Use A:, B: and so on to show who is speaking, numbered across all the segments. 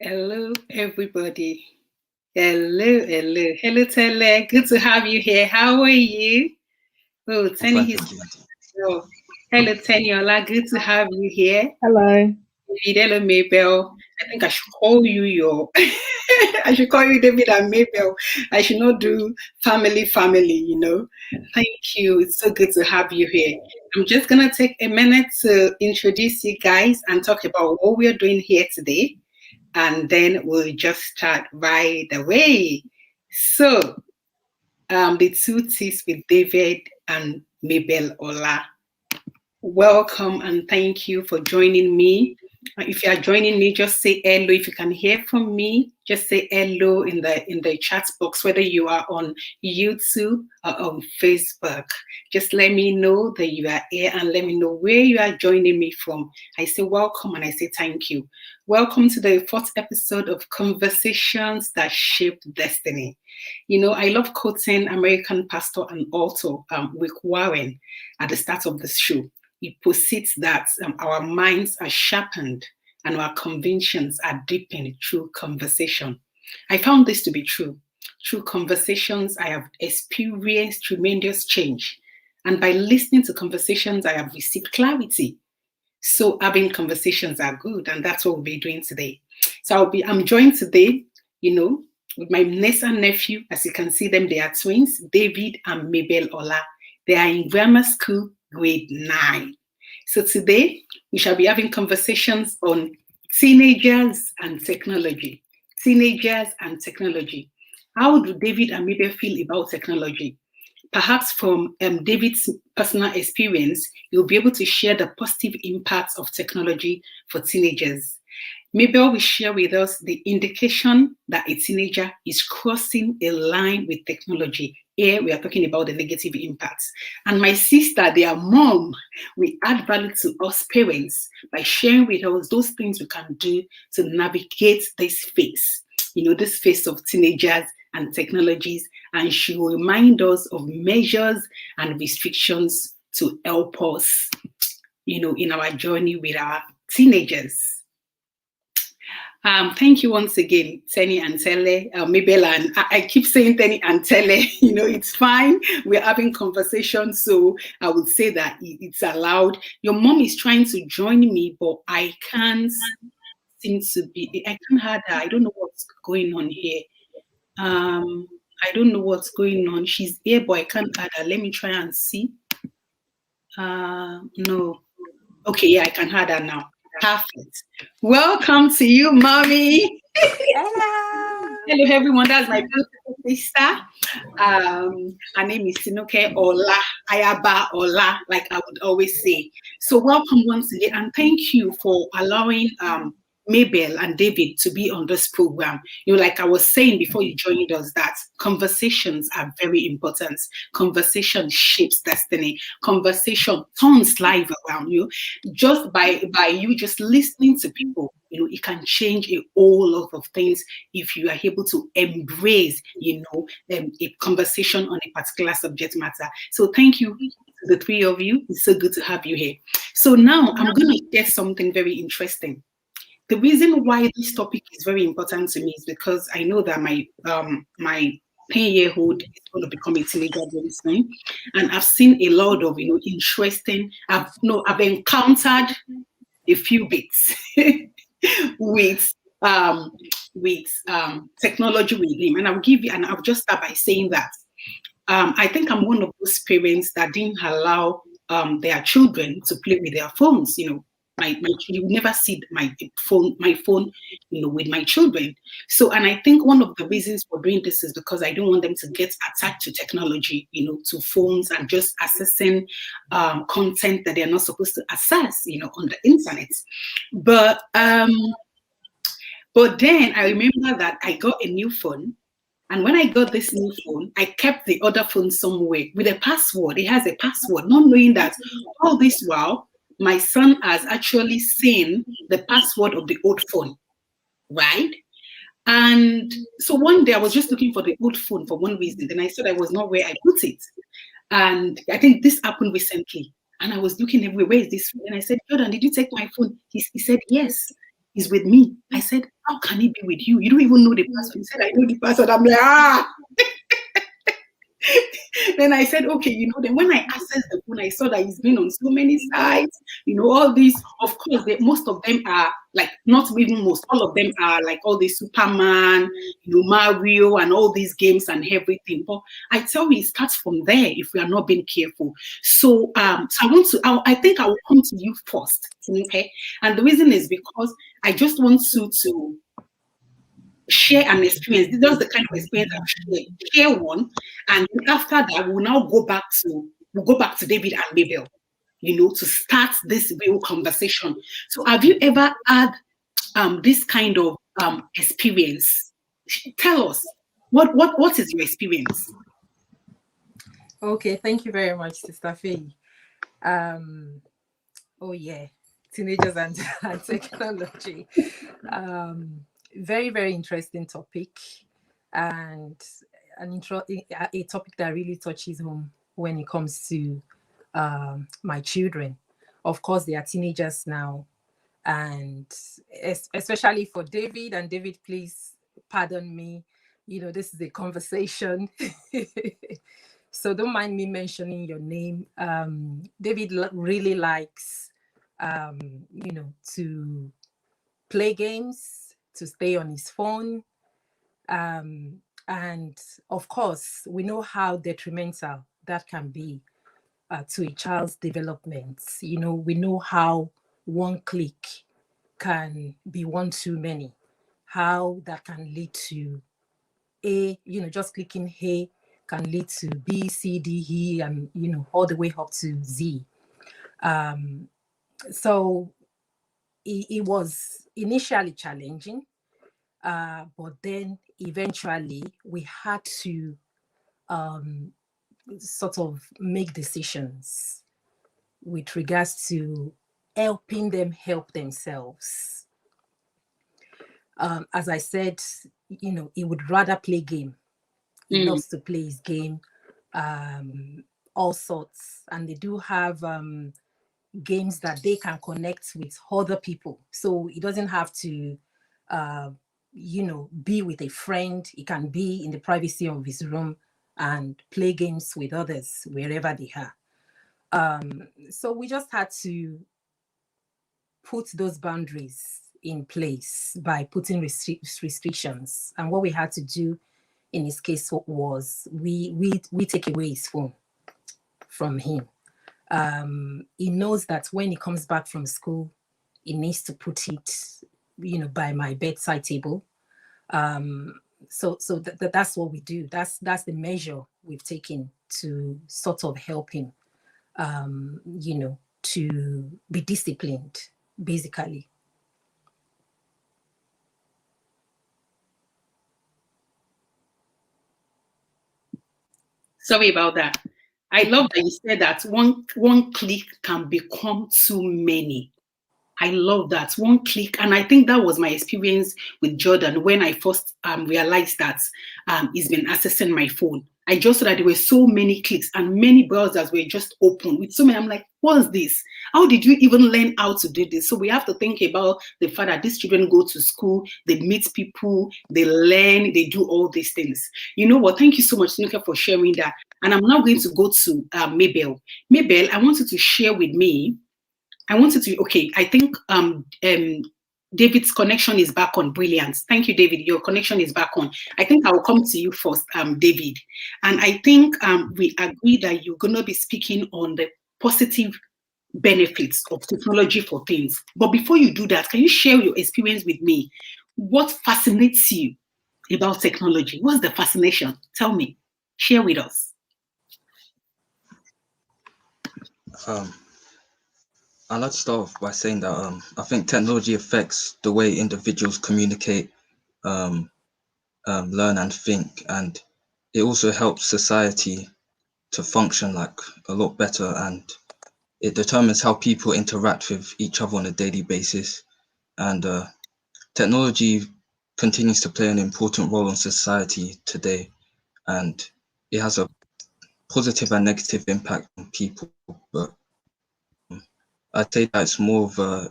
A: Hello, everybody. Hello, Tele. Good to have you here. How are you? Oh, Tenny,
B: Fine,
A: he's.
B: thank you.
A: Oh, hello, Teniola. Good to have you here.
C: Hello.
A: Hello, Mabel. I think I should call you your. I should call you David and Mabel. I should not do family. Thank you. It's so good to have you here. I'm just gonna take a minute to introduce you guys and talk about what we are doing here today, and then we'll just start right away. So, the two T's with David and Mabel Ola. Welcome and thank you for joining me. If you are joining me, just say hello. If you can hear from me, just say hello in the chat box, whether you are on YouTube or on Facebook. Just let me know that you are here and let me know where you are joining me from. I say welcome and I say thank you. Welcome to the fourth episode of Conversations That Shape Destiny. I love quoting American pastor and author Rick Warren at the start of this show. He posits that our minds are sharpened and our convictions are deepened through conversation. I found this to be true. Through conversations, I have experienced tremendous change. And by listening to conversations, I have received clarity. So having conversations are good, and that's what we'll be doing today. So I'm joined today, with my niece and nephew. As you can see them, they are twins, David and Mabel Ola. They are in grammar school, grade 9. So today we shall be having conversations on teenagers and technology. Teenagers and technology. How do David and Mabel feel about technology? Perhaps from David's personal experience, you'll be able to share the positive impacts of technology for teenagers. Mabel will share with us the indication that a teenager is crossing a line with technology. Here we are talking about the negative impacts. And my sister, their mom, will add value to us parents by sharing with us those things we can do to navigate this phase, this phase of teenagers and technologies. And she will remind us of measures and restrictions to help us, in our journey with our teenagers. Thank you once again, Tenny and Tele, Mabel, and I keep saying Tenny and Tele, it's fine. We're having conversations, so I would say that it's allowed. Your mom is trying to join me, but I can't seem to be, I can't have her. I don't know what's going on here. I don't know what's going on. She's here, but I can't add her. Let me try and see. No. Okay, yeah, I can add her now. Perfect. Welcome to you, mommy.
C: Hello.
A: Hello, everyone. That's my beautiful sister. Her name is Sinuke Ola, Ayaba Ola, like I would always say. So welcome once again, and thank you for allowing Mabel and David to be on this program. Like I was saying before you joined us, that conversations are very important. Conversation shapes destiny. Conversation turns life around you. Just by you just listening to people, it can change a whole lot of things if you are able to embrace, a conversation on a particular subject matter. So thank you to the three of you. It's so good to have you here. So now I'm going to share something very interesting. The reason why this topic is very important to me is because I know that my 10-year-old is going to become a teenager very soon, and I've seen a lot of interesting. I've encountered a few bits with technology with him, and I'll just start by saying that I think I'm one of those parents that didn't allow their children to play with their phones. You never see my phone with my children. So, and I think one of the reasons for doing this is because I don't want them to get attached to technology, to phones and just accessing content that they're not supposed to access, on the internet. But then I remember that I got a new phone. And when I got this new phone, I kept the other phone somewhere with a password. It has a password, not knowing that all this while, my son has actually seen the password of the old phone, right? And so one day I was just looking for the old phone for one reason. Then I said I was not where I put it. And I think this happened recently. And I was looking everywhere, where is this phone? And I said, Jordan, did you take my phone? He said, yes. He's with me. I said, how can he be with you? You don't even know the person. He said, I know the person. I'm like, ah. Then I said, okay, then when I accessed the phone, I saw that he's been on so many sites, all these, of course, most of them are like, not even most, all of them are like all the Superman, Mario and all these games and everything. But I tell you, it starts from there if we are not being careful. So, I think I will come to you first, okay? And the reason is because I just want you to share an experience. This is the kind of experience I've shared. Share one, and after that, we'll now go back to David and Mabel, to start this real conversation. So, have you ever had this kind of experience? Tell us what is your experience?
C: Okay, thank you very much, Sister Faye. Oh yeah, teenagers and technology. Very, very interesting topic, and a topic that really touches home when it comes to my children. Of course, they are teenagers now, and especially for David. And David, please pardon me. This is a conversation. So don't mind me mentioning your name. David really likes, to play games, to stay on his phone. And of course, we know how detrimental that can be to a child's development. We know how one click can be one too many, how that can lead to just clicking A can lead to B, C, D, E, and all the way up to Z. So it was initially challenging, but then eventually we had to sort of make decisions with regards to helping them help themselves. As I said, he would rather play game. He loves to play his game, all sorts. And they do have games that they can connect with other people. So he doesn't have to, be with a friend. He can be in the privacy of his room and play games with others wherever they are. So we just had to put those boundaries in place by putting restrictions. And what we had to do in his case was we take away his phone from him. He knows that when he comes back from school, he needs to put it, by my bedside table. So that's what we do. That's the measure we've taken to sort of help him, to be disciplined, basically.
A: Sorry about that. I love that you said that one click can become too many. I love that, one click. And I think that was my experience with Jordan when I first realized that he's been accessing my phone. I just saw that there were so many clicks and many browsers were just open with so many. I'm like, what's this? How did you even learn how to do this? So we have to think about the fact that these children go to school, they meet people, they learn, they do all these things. You know what? Thank you so much, Nika, for sharing that. And I'm now going to go to Mabel. Mabel, I want you to share with me. Okay, I think David's connection is back on. Brilliant. Thank you, David. Your connection is back on. I think I will come to you first, David. And I think we agree that you're going to be speaking on the positive benefits of technology for things. But before you do that, can you share your experience with me? What fascinates you about technology? What's the fascination? Tell me. Share with us.
B: I'd like to start off by saying that I think technology affects the way individuals communicate, learn and think, and it also helps society to function like a lot better, and it determines how people interact with each other on a daily basis. And technology continues to play an important role in society today, and it has a positive and negative impact on people, but I'd say that it's more of a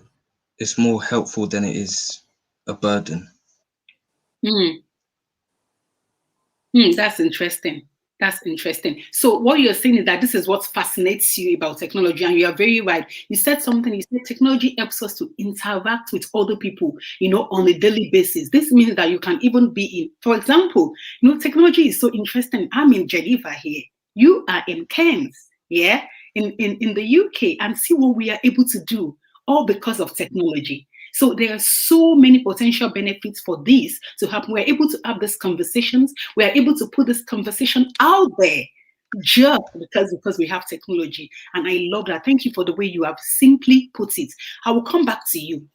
B: it's more helpful than it is a burden.
A: That's interesting. That's interesting. So what you're saying is that this is what fascinates you about technology, and you are very right. You said something. You said technology helps us to interact with other people, on a daily basis. This means that you can even be in, for example, technology is so interesting. I'm in Geneva here. You are in Cairns, yeah, in the UK, and see what we are able to do, all because of technology. So there are so many potential benefits for this to happen. We're able to have these conversations. We are able to put this conversation out there just because we have technology. And I love that. Thank you for the way you have simply put it. I will come back to you.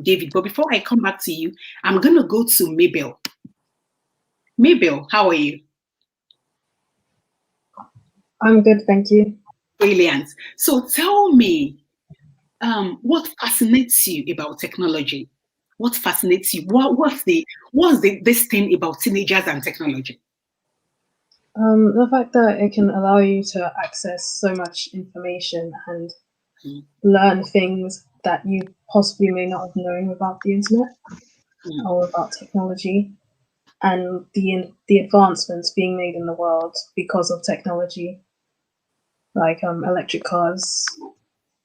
A: David. But before I come back to you, I'm going to go to Mabel. Mabel, how are you?
D: I'm good, thank you.
A: Brilliant. So tell me, what fascinates you about technology? What fascinates you? What's this thing about teenagers and technology?
D: The fact that it can allow you to access so much information and learn things that you possibly may not have known about the internet or about technology, and the advancements being made in the world because of technology, like electric cars,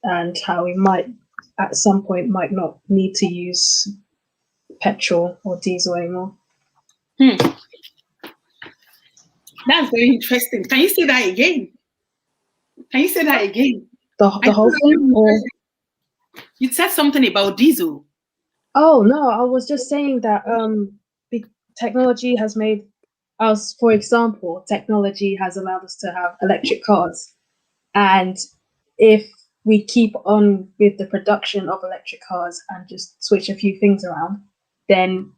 D: and how we might at some point might not need to use petrol or diesel anymore.
A: That's very interesting. Can you say that again?
D: The whole thing? Or...
A: You said something about diesel.
D: Oh no, I was just saying that technology has made us, for example, technology has allowed us to have electric cars. And if we keep on with the production of electric cars and just switch a few things around, then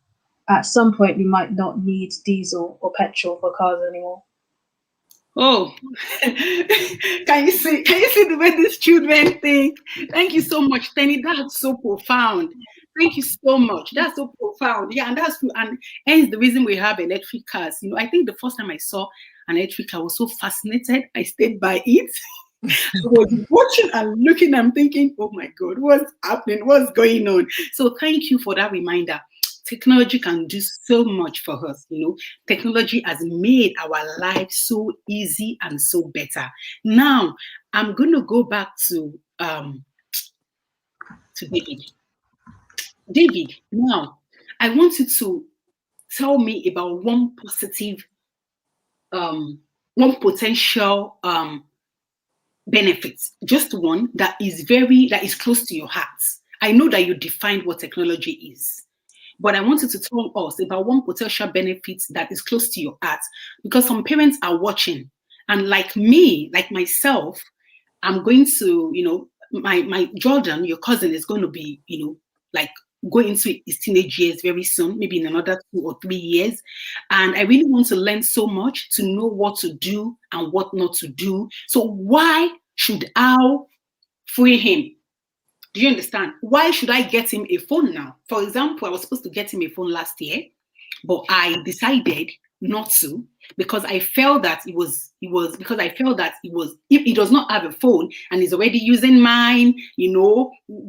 D: at some point we might not need diesel or petrol for cars anymore.
A: Oh, can you see the way these children think? Thank you so much, Tenny. That's so profound. Thank you so much. That's so profound. Yeah, and that's true. And hence the reason we have electric cars. I think the first time I saw an electric car, I was so fascinated. I stayed by it. I was watching and looking. I'm thinking, oh my God, what's happening? What's going on? So thank you for that reminder. Technology can do so much for us. Technology has made our lives so easy and so better. Now, I'm going to go back to David. David, now, I want you to tell me about one potential benefit, just one that is close to your heart. I know that you defined what technology is, but I wanted to tell us about one potential benefit that is close to your heart, because some parents are watching, and like me, like myself, I'm going to, my Jordan, your cousin, is going to be, like going into his teenage years very soon, maybe in another 2 or 3 years. And I really want to learn so much to know what to do and what not to do. So why should I free him? Do you understand? Why should I get him a phone now? For example, I was supposed to get him a phone last year, but I decided not to, because I felt that if he does not have a phone and he's already using mine,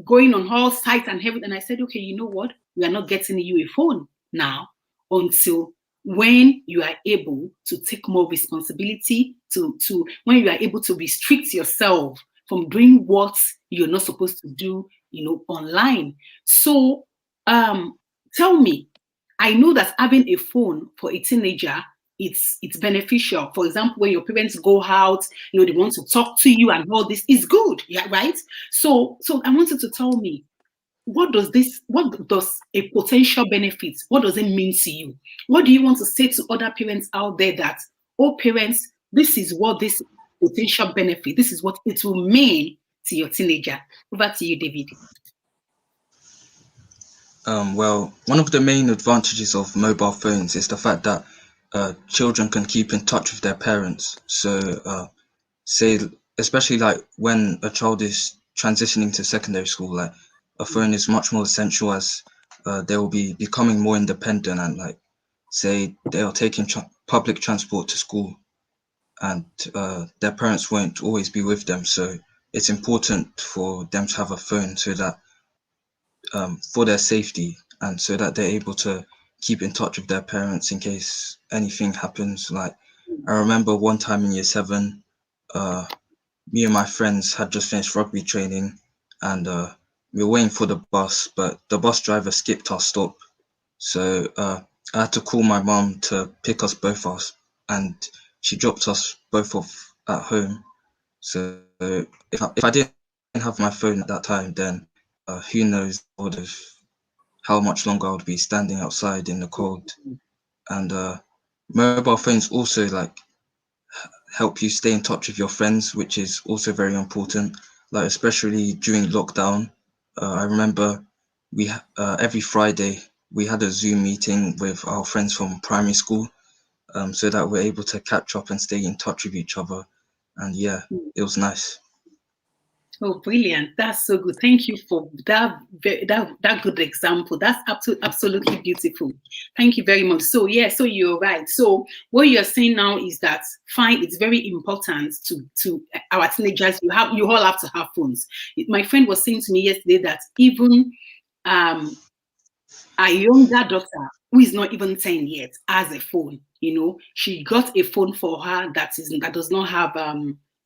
A: going on all sites and everything. And I said, okay, you know what? We are not getting you a phone now until when you are able to take more responsibility, when you are able to restrict yourself from doing what you're not supposed to do, online. So tell me, I know that having a phone for a teenager, it's beneficial. For example, when your parents go out, they want to talk to you and all this is good, yeah, right? So I wanted to tell me, what does a potential benefit, what does it mean to you? What do you want to say to other parents out there that, oh, parents, this is what this potential benefit, this is what it will mean to your teenager? Over to you, David.
B: Well, one of the main advantages of mobile phones is the fact that children can keep in touch with their parents. So, say, especially like when a child is transitioning to secondary school, like a phone is much more essential, as they will be becoming more independent, and like, say, they are taking public transport to school, and their parents won't always be with them. So it's important for them to have a phone so that for their safety and so that they're able to keep in touch with their parents in case anything happens. Like I remember one time in year 7, me and my friends had just finished rugby training, and we were waiting for the bus, but the bus driver skipped our stop. So I had to call my mum to pick us both up, and she dropped us both off at home. So if I didn't have my phone at that time, then who knows how much longer I would be standing outside in the cold. And mobile phones also like help you stay in touch with your friends, which is also very important. Like especially during lockdown, I remember we every Friday we had a Zoom meeting with our friends from primary school, so that we're able to catch up and stay in touch with each other. And yeah, it was nice.
A: Oh, brilliant. That's so good. Thank you for that good example. That's absolutely beautiful. Thank you very much. So yeah, so you're right. So what you're saying now is that fine, it's very important to our teenagers. You all have to have phones. My friend was saying to me yesterday that even a younger daughter who is not even 10 yet has a phone. She got a phone for her that does not have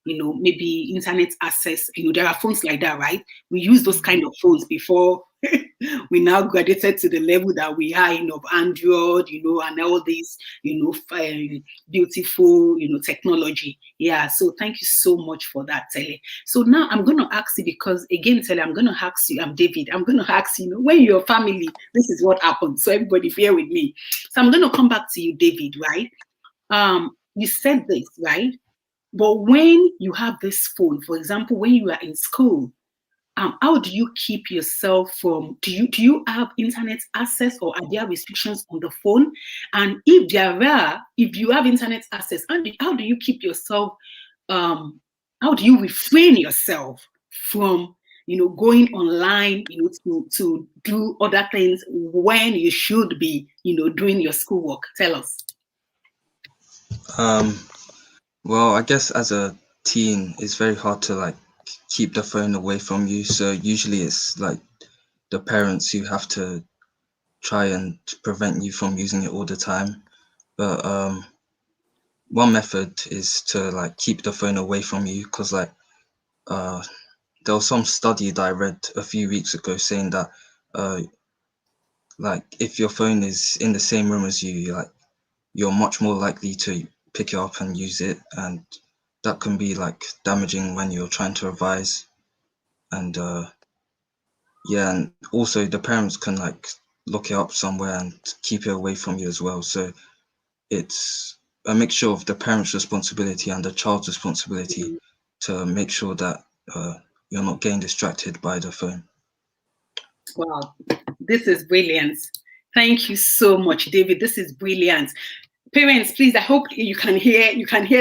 A: maybe internet access. There are phones like that, right? We use those kind of phones before we now graduated to the level that we are of Android, and all these, beautiful, technology. Yeah. So thank you so much for that, Tele. So now I'm going to ask you, because again, Tele, I'm going to ask you, I'm David, I'm going to ask you, when you're family, this is what happens. So everybody bear with me. So I'm going to come back to you, David, right? You said this, right? But when you have this phone, for example, when you are in school, how do you keep yourself from, do you have internet access, or are there restrictions on the phone? And if you have internet access, how do you keep yourself, how do you refrain yourself from, going online, to do other things when you should be, doing your schoolwork? Tell us.
B: Well, I guess as a teen, it's very hard to like keep the phone away from you. So usually it's like the parents who have to try and prevent you from using it all the time. But one method is to like keep the phone away from you, because like there was some study that I read a few weeks ago saying that like if your phone is in the same room as you, like you're much more likely to pick it up and use it, and that can be like damaging when you're trying to revise. And yeah, and also the parents can like look it up somewhere and keep it away from you as well. So it's a mixture of the parents' responsibility and the child's responsibility to make sure that you're not getting distracted by the phone.
A: Wow, this is brilliant. Thank you so much, David. This is brilliant. Parents, please, I hope you can hear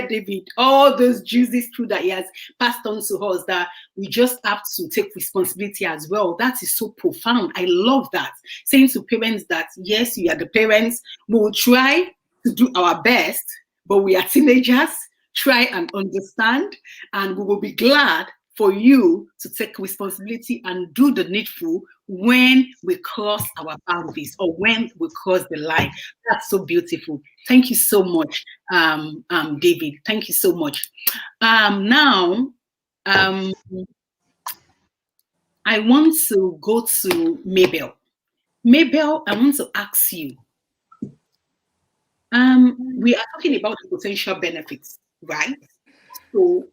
A: David, all those juicy truths that he has passed on to us, that we just have to take responsibility as well. That is so profound. I love that. Saying to parents that, yes, you are the parents, we will try to do our best, but we are teenagers. Try and understand, and we will be glad for you to take responsibility and do the needful when we cross our boundaries or when we cross the line. That's so beautiful. Thank you so much, David. Thank you so much. Now, I want to go to Mabel. Mabel, I want to ask you. We are talking about the potential benefits, right? So,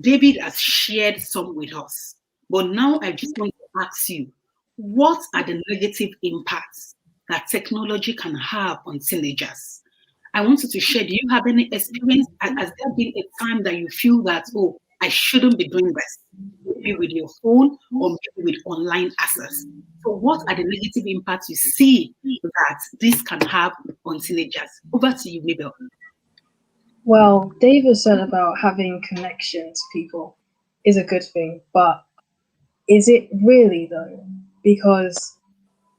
A: David has shared some with us, but now I just want to ask you, what are the negative impacts that technology can have on teenagers? I want you to share. Do you have any experience? Has there been a time that you feel that, oh, I shouldn't be doing this, maybe with your phone or maybe with online access? So what are the negative impacts you see that this can have on teenagers? Over to you, Mabel.
D: Well, David said about having connection to people is a good thing, but is it really though? Because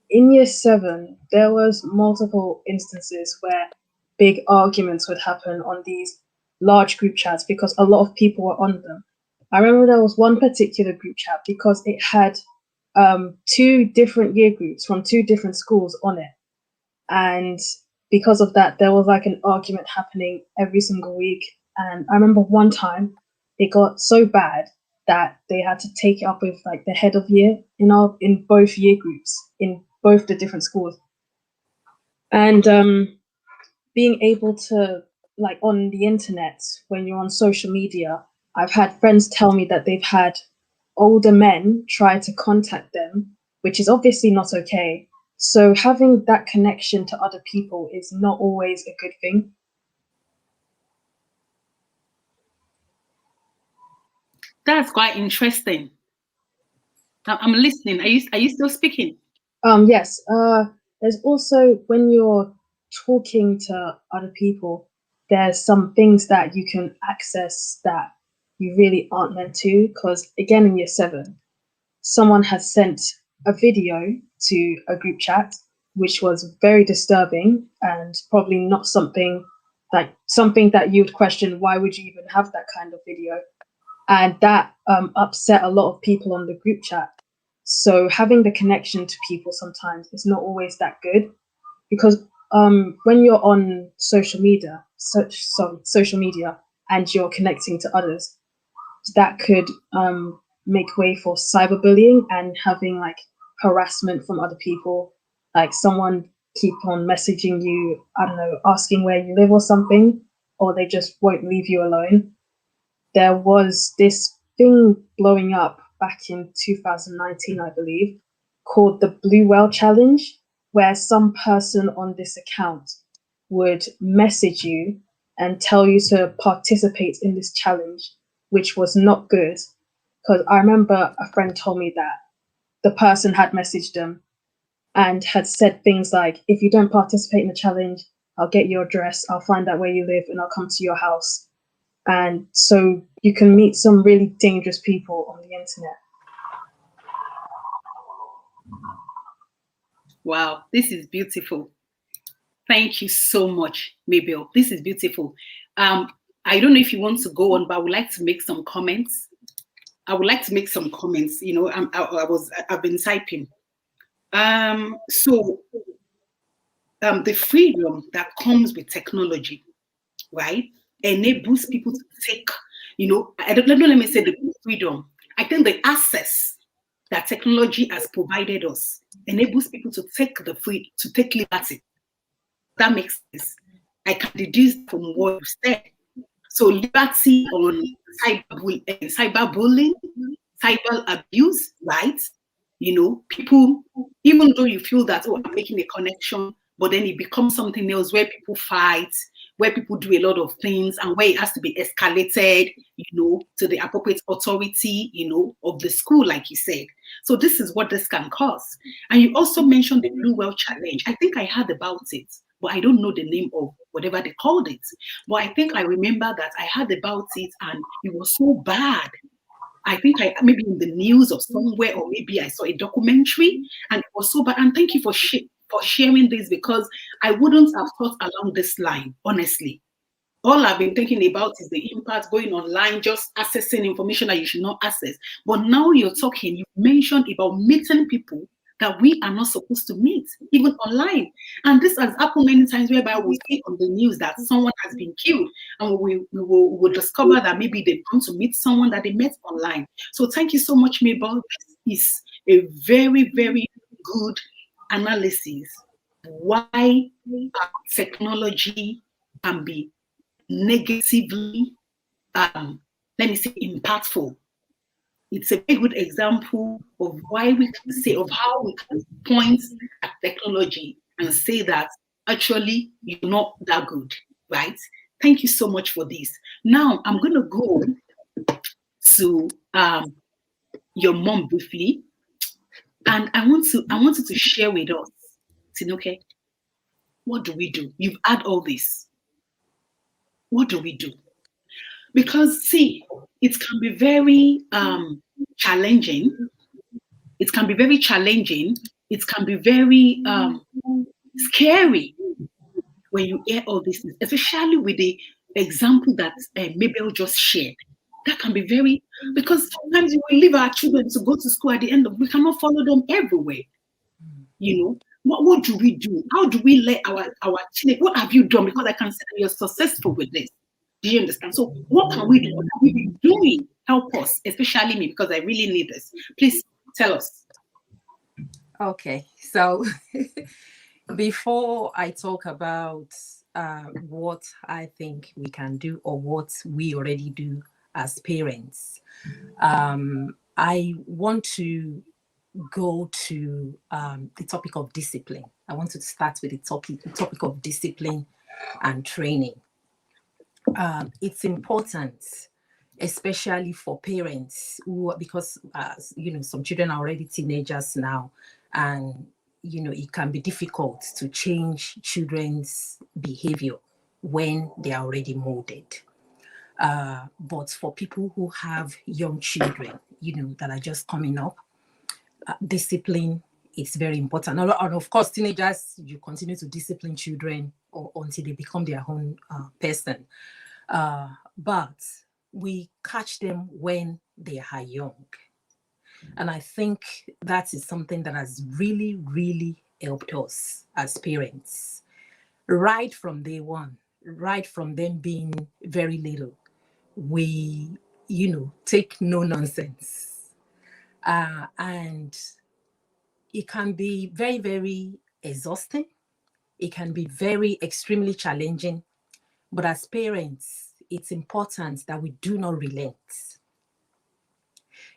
D: in year 7, there was multiple instances where big arguments would happen on these large group chats because a lot of people were on them. I remember there was one particular group chat because it had 2 different year groups from 2 different schools on it. And because of that, there was like an argument happening every single week. And I remember one time it got so bad that they had to take it up with like the head of year in both year groups, in both the different schools. And being able to, like, on the internet, when you're on social media, I've had friends tell me that they've had older men try to contact them, which is obviously not okay. So having that connection to other people is not always a good thing.
A: That's quite interesting. I'm listening. Are you still speaking?
D: Yes. There's also, when you're talking to other people, there's some things that you can access that you really aren't meant to. Because again, in year 7, someone has sent a video to a group chat, which was very disturbing and probably not something that you'd question, why would you even have that kind of video? And that upset a lot of people on the group chat. So having the connection to people sometimes is not always that good, because when you're on social media, and you're connecting to others, that could make way for cyberbullying and having like harassment from other people, like someone keep on messaging you, I don't know, asking where you live or something, or they just won't leave you alone. There was this thing blowing up back in 2019, I believe, called the Blue Whale Challenge, where some person on this account would message you and tell you to participate in this challenge, which was not good. Because I remember a friend told me that the person had messaged them and had said things like, if you don't participate in the challenge, I'll get your address, I'll find out where you live, and I'll come to your house. And so you can meet some really dangerous people on the internet.
A: Wow, this is beautiful. Thank you so much, Mabel. This is beautiful. I don't know if you want to go on, but I would like to make some comments. You know, I've been typing. The freedom that comes with technology, right, enables people to take, you know, let me say the freedom. I think the access that technology has provided us enables people to take liberty. That makes sense. I can deduce from what you said. So liberty on cyberbullying, cyber abuse, right? You know, people, even though you feel that, oh, I'm making a connection, but then it becomes something else where people fight, where people do a lot of things, and where it has to be escalated, you know, to the appropriate authority, you know, of the school, like you said. So this is what this can cause. And you also mentioned the Blue Whale Challenge. I think I heard about it, but I don't know the name of whatever they called it. But I think I remember that I heard about it and it was so bad. I think maybe in the news or somewhere, or maybe I saw a documentary and it was so bad. And thank you for sharing this, because I wouldn't have thought along this line, honestly. All I've been thinking about is the impact going online, just accessing information that you should not access. But now you're talking, you mentioned about meeting people that we are not supposed to meet, even online. And this has happened many times, whereby we see on the news that someone has been killed, and we will discover that maybe they've gone to meet someone that they met online. So thank you so much, Mabel. This is a very, very good analysis why technology can be negatively, let me say, impactful. It's a very good example of why we can say, of how we can point at technology and say that actually you're not that good, right? Thank you so much for this. Now I'm going to go to your mom briefly, and I wanted to share with us, Tinuke, what do we do? You've had all this. What do we do? Because see, it can be very challenging. It can be very challenging. It can be very scary when you hear all these things, especially with the example that Mabel just shared. That can be very, because sometimes we leave our children to go to school at the end of, we cannot follow them everywhere. You know, what do we do? How do we let our children, what have you done? Because I can see that you're successful with this. Do you understand? So what can we do? What can we be doing? Help us, especially me, because I really need this. Please tell us.
C: Okay, so before I talk about what I think we can do or what we already do as parents, I want to go to the topic of discipline. I want to start with the topic of discipline and training. It's important, especially for parents who, because some children are already teenagers now, and it can be difficult to change children's behavior when they are already molded. But for people who have young children, that are just coming up, discipline is very important. And of course, teenagers, you continue to discipline children until they become their own person. But we catch them when they are young. And I think that is something that has really, really helped us as parents. Right from day one, right from them being very little, we, take no nonsense. And it can be very, very exhausting. It can be very extremely challenging. But as parents, it's important that we do not relent.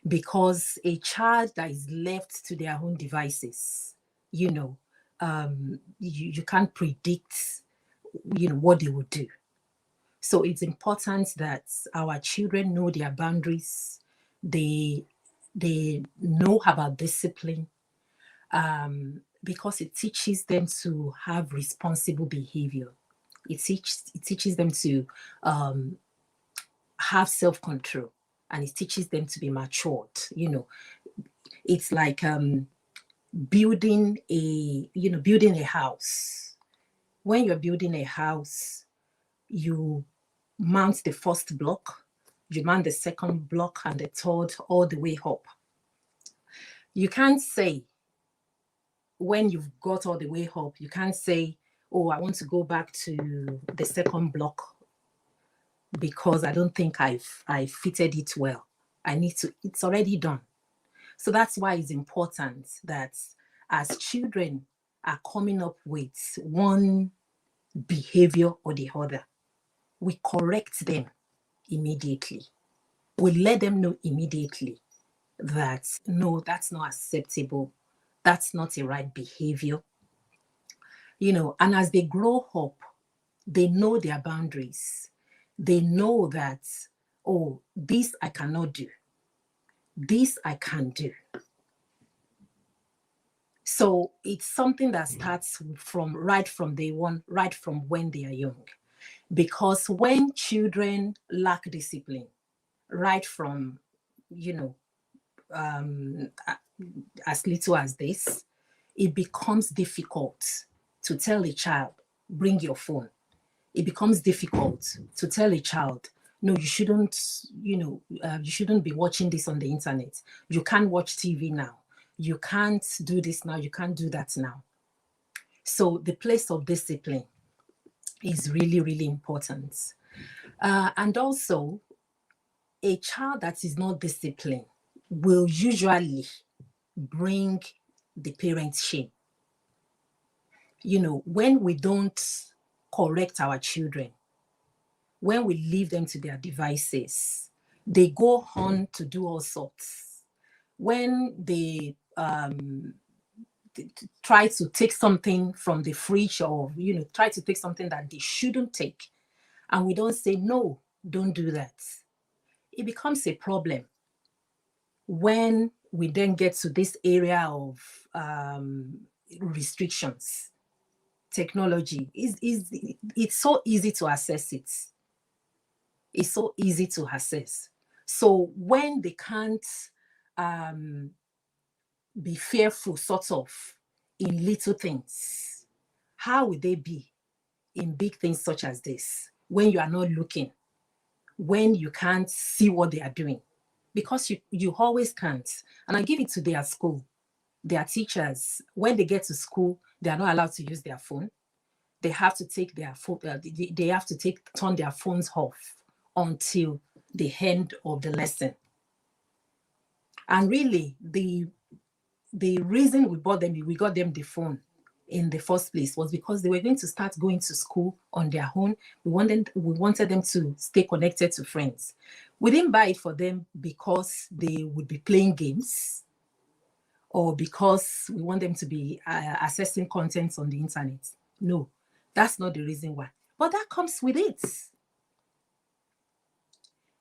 C: Because a child that is left to their own devices, you can't predict, what they will do. So it's important that our children know their boundaries. They know about discipline, because it teaches them to have responsible behavior. It teaches them to have self-control, and it teaches them to be matured. It's like building a house. When you're building a house, you mount the first block, you mount the second block, and the third, all the way up. You can't say, when you've got all the way up, you can't say, oh, I want to go back to the second block because I don't think I fitted it well. It's already done. So that's why it's important that as children are coming up with one behavior or the other, we correct them immediately. We let them know immediately that, no, that's not acceptable. That's not the right behavior. And as they grow up, they know their boundaries. They know that, oh, this I cannot do. This I can do. So it's something that starts right from day one, right from when they are young. Because when children lack discipline, right from, as little as this, it becomes difficult to tell a child, bring your phone. It becomes difficult to tell a child, no, you shouldn't be watching this on the internet. You can't watch TV now. You can't do this now. You can't do that now. So the place of discipline is really, really important. And also, a child that is not disciplined will usually bring the parents shame. When we don't correct our children, when we leave them to their devices, they go on to do all sorts. When they try to take something from the fridge, or try to take something that they shouldn't take, and we don't say, no, don't do that, it becomes a problem. When we then get to this area of restrictions, technology it's so easy to access it. It's so easy to access. So when they can't be fearful, sort of, in little things, how would they be in big things such as this when you are not looking? when you can't see what they are doing, because you always can't. And I give it to their school, their teachers. When they get to school, they are not allowed to use their phone. They have to take their phone. They have to turn their phones off until the end of the lesson. And really, the reason we got them the phone in the first place was because they were going to start going to school on their own. We wanted them to stay connected to friends. We didn't buy it for them because they would be playing games or because we want them to be accessing content on the internet. No, that's not the reason why. But that comes with it.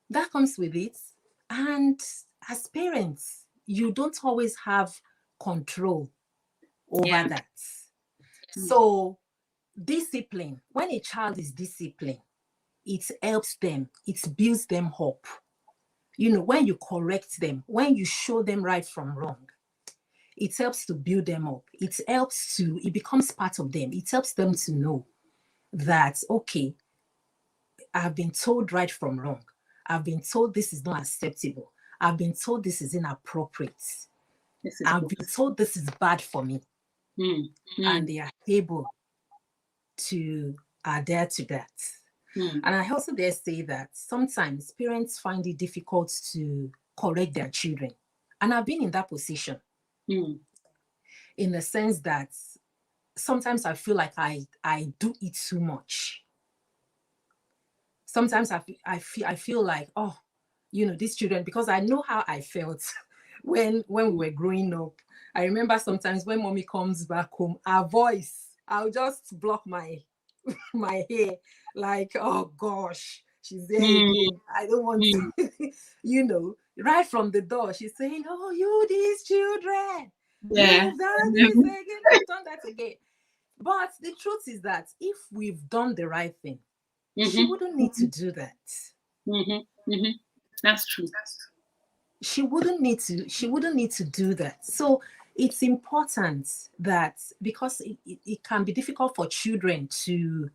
C: That comes with it. And as parents, you don't always have control over that. So discipline, when a child is disciplined, it helps them, it builds them up. You know, when you correct them, when you show them right from wrong, it helps to build them up. It becomes part of them. It helps them to know that, okay, I've been told right from wrong. I've been told this is not acceptable. I've been told this is inappropriate. I've been told this is bad for me. And they are able to adhere to that. And I also dare say that sometimes parents find it difficult to correct their children. And I've been in that position in the sense that sometimes I feel like I do it too much. Sometimes I feel like, oh, you know, these children, because I know how I felt when we were growing up. I remember sometimes when mommy comes back home, her voice, I'll just block my hair, like, oh gosh, she's there again. I don't want to, you know, right from the door, she's saying, oh, you these children, you've done this again, you've done that again. But the truth is that if we've done the right thing, she wouldn't need to do that.
A: That's true.
C: She wouldn't need to do that. So it's important that, because it can be difficult for children to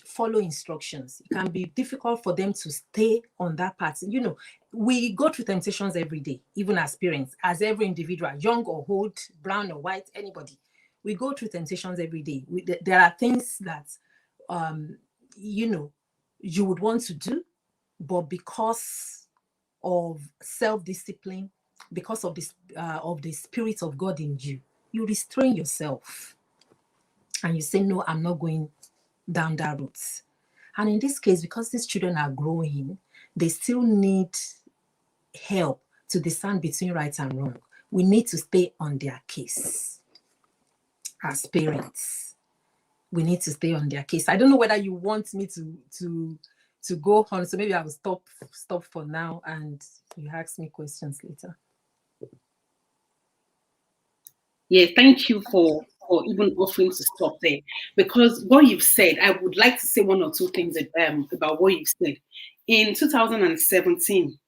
C: follow instructions. It can be difficult for them to stay on that path. You know, we go through temptations every day, even as parents, as every individual, young or old, brown or white, anybody. We go through temptations every day. There are things that, you know, you would want to do, but because of self-discipline, because of this of the Spirit of God in you, you restrain yourself and you say, no, I'm not going down that route. And in this case, because these children are growing, they still need help to discern between right and wrong. We need to stay on their case. As parents, we need to stay on their case. I don't know whether you want me to go on, so maybe I will stop for now and you ask me questions later.
A: Yeah, thank you for even offering to stop there, because what you've said, I would like to say one or two things about what you've said. In 2017,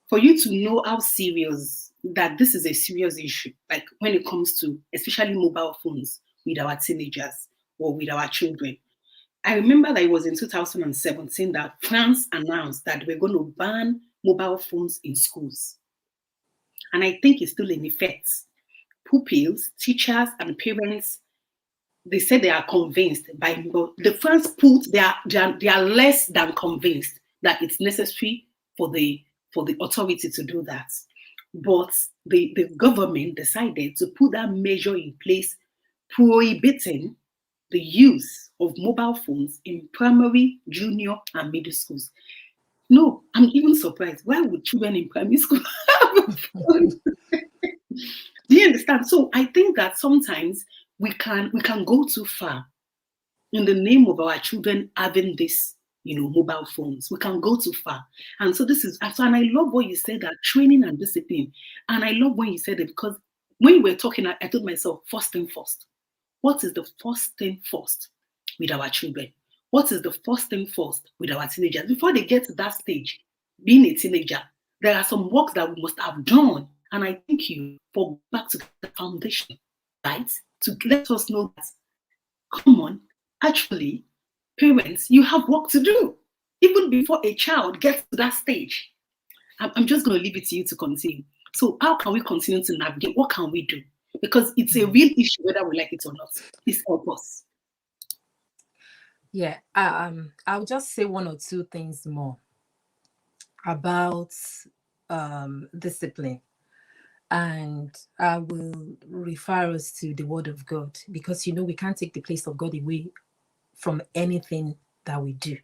A: for you to know how serious, that this is a serious issue, like when it comes to especially mobile phones with our teenagers or with our children. I remember that it was in 2017 that France announced that we're going to ban mobile phones in schools. And I think it's still in effect. Pupils, teachers, and parents, they said they are convinced the France put they are less than convinced that it's necessary for the authority to do that. But the government decided to put that measure in place, prohibiting the use of mobile phones in primary, junior, and middle schools. No, I'm even surprised. Why would children in primary school have a phone? Do you understand? So I think that sometimes we can go too far in the name of our children having this, mobile phones. We can go too far. And so and I love what you said, that training and discipline. And I love when you said it, because when you were talking, I told myself, first thing first. What is the first thing first with our children? What is the first thing first with our teenagers? Before they get to that stage, being a teenager, there are some work that we must have done. And I thank you for back to the foundation, right? To let us know that, come on, actually, parents, you have work to do. even before a child gets to that stage. I'm just going to leave it to you to continue. So how can we continue to navigate? What can we do? Because it's a real issue whether we like it or not. Please help us.
C: Yeah, I'll just say one or two things more about discipline. And I will refer us to the Word of God, because, we can't take the place of God away from anything that we do.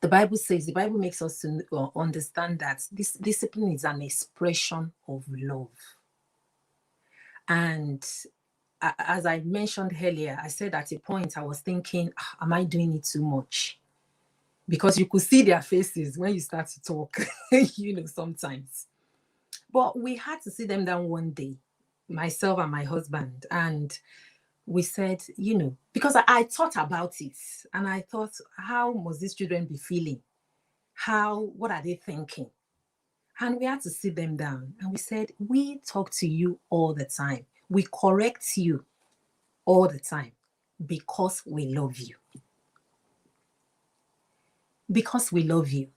C: The Bible makes us to understand that this discipline is an expression of love. And as I mentioned earlier, I said at a point I was thinking, am I doing it too much? Because you could see their faces when you start to talk, sometimes. But we had to sit them down one day, myself and my husband, and we said, because I thought about it, and I thought, how must these children be feeling? What are they thinking? And we had to sit them down, and we said, we talk to you all the time. We correct you all the time because we love you. Because we love you.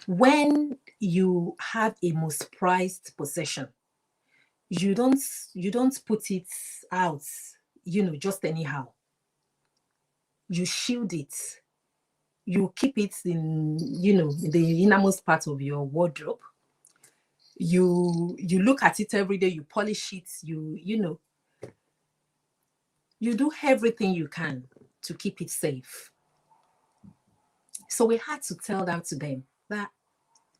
C: When you have a most prized possession, you don't put it out, just anyhow. You shield it. You keep it in, the innermost part of your wardrobe. You look at it every day. You polish it. You do everything you can to keep it safe. So we had to tell that to them, that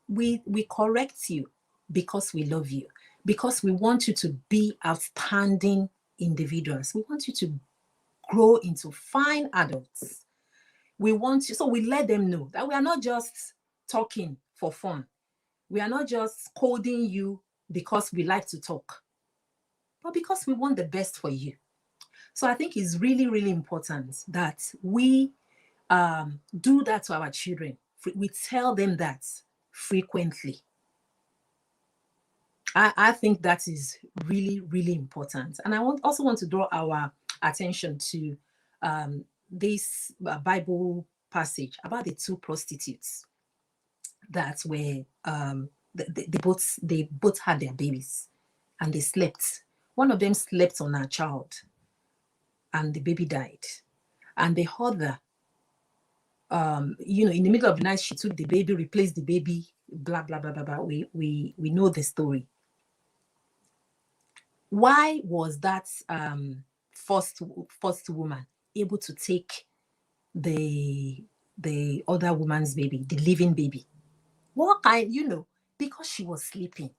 C: we correct you because we love you, because we want you to be outstanding individuals. We want you to grow into fine adults. We want you, so we let them know that we are not just talking for fun. We are not just scolding you because we like to talk, but because we want the best for you. So I think it's really, really important that we do that to our children. We tell them that frequently. I think that is really, really important. And I also want to draw our attention to this Bible passage about the two prostitutes that were, they both had their babies and they slept. One of them slept on her child and the baby died. And the other, in the middle of the night, she took the baby, replaced the baby, blah, blah, blah, blah, blah. We know the story. Why was that first woman able to take the other woman's baby, the living baby? What kind, because she was sleeping,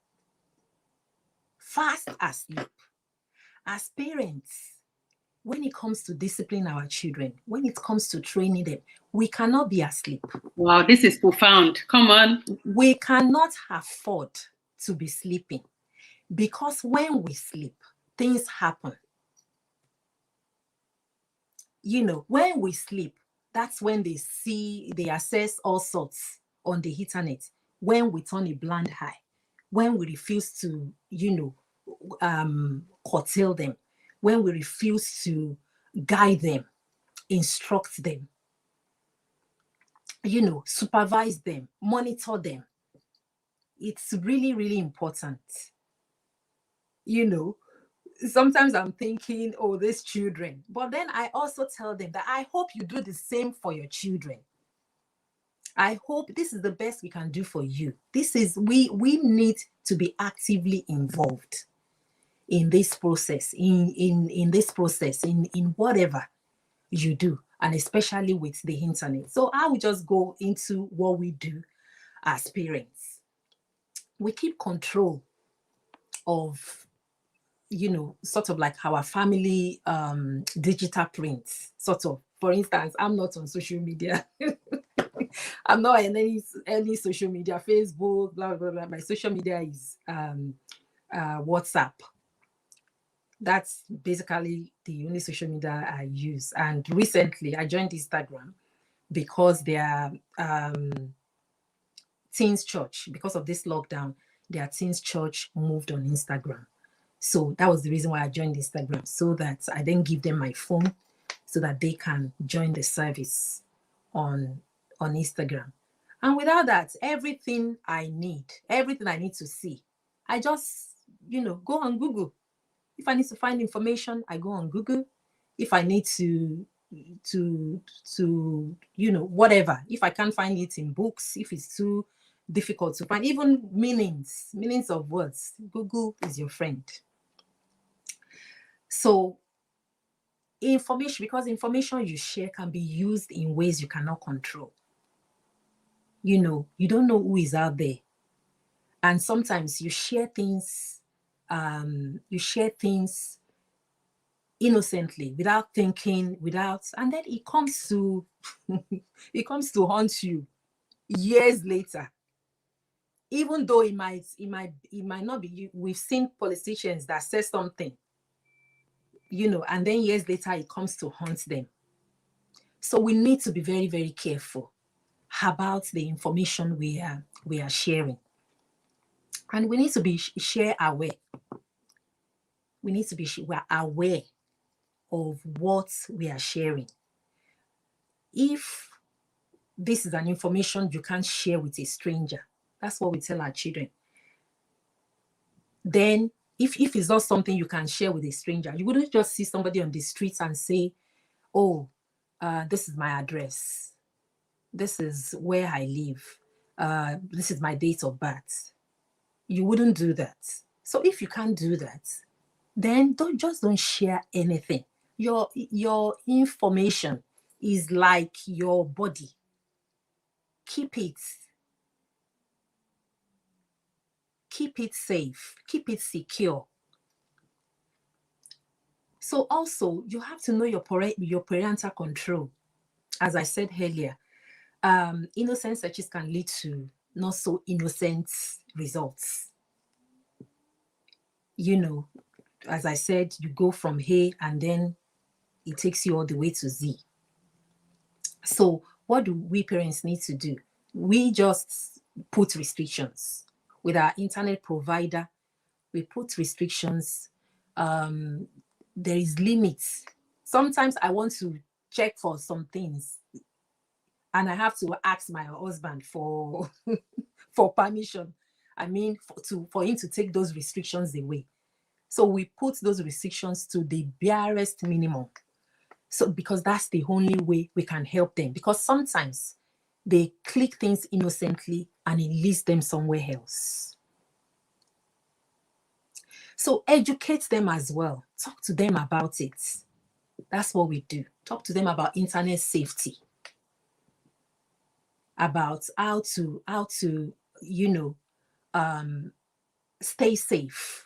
C: fast asleep. As parents, when it comes to discipline our children, when it comes to training them, we cannot be asleep.
A: Wow, this is profound. Come on.
C: We cannot afford to be sleeping, because when we sleep, things happen. When we sleep, that's when they access all sorts on the internet. When we turn a blind eye, when we refuse to, curtail them, when we refuse to guide them, instruct them, supervise them, monitor them. It's really, really important. Sometimes I'm thinking, oh, these children. But then I also tell them that I hope you do the same for your children. I hope this is the best we can do for you. We need to be actively involved in this process, in this process, in whatever you do, and especially with the internet. So I will just go into what we do as parents. We keep control of, sort of like our family digital prints, sort of. For instance, I'm not on social media. I'm not in any social media, Facebook, blah, blah, blah. My social media is WhatsApp. That's basically the only social media I use. And recently I joined Instagram because their teens church, because of this lockdown, their teens church moved on Instagram. So that was the reason why I joined Instagram, so that I then give them my phone so that they can join the service on on Instagram. And without that, everything I need to see, I just, go on Google. If I need to find information, I go on Google. If I need to whatever, if I can't find it in books, if it's too difficult to find, even meanings of words, Google is your friend. So because information you share can be used in ways you cannot control. You don't know who is out there. And sometimes you share things innocently, without thinking, and then it comes to haunt you years later. Even though it might not be. We've seen politicians that say something, and then years later it comes to haunt them. So we need to be very, very careful about the information we are sharing. And we need to be share aware. We need to be aware of what we are sharing. If this is an information you can't share with a stranger, that's what we tell our children. Then if it's not something you can share with a stranger, you wouldn't just see somebody on the streets and say, oh, this is my address. This is where I live. This is my date of birth. You wouldn't do that. So if you can't do that, then don't share anything. Your information is like your body. Keep it safe, keep it secure. So also you have to know your parental control. As I said earlier, innocent searches can lead to not so innocent results. As I said, you go from A and then it takes you all the way to Z. So what do we parents need to do? We just put restrictions. With our internet provider, we put restrictions. There is limits. Sometimes I want to check for some things and I have to ask my husband for permission. For him to take those restrictions away. So we put those restrictions to the barest minimum. So because that's the only way we can help them. Because sometimes they click things innocently and it leads them somewhere else. So educate them as well. Talk to them about it. That's what we do. Talk to them about internet safety. About how to stay safe.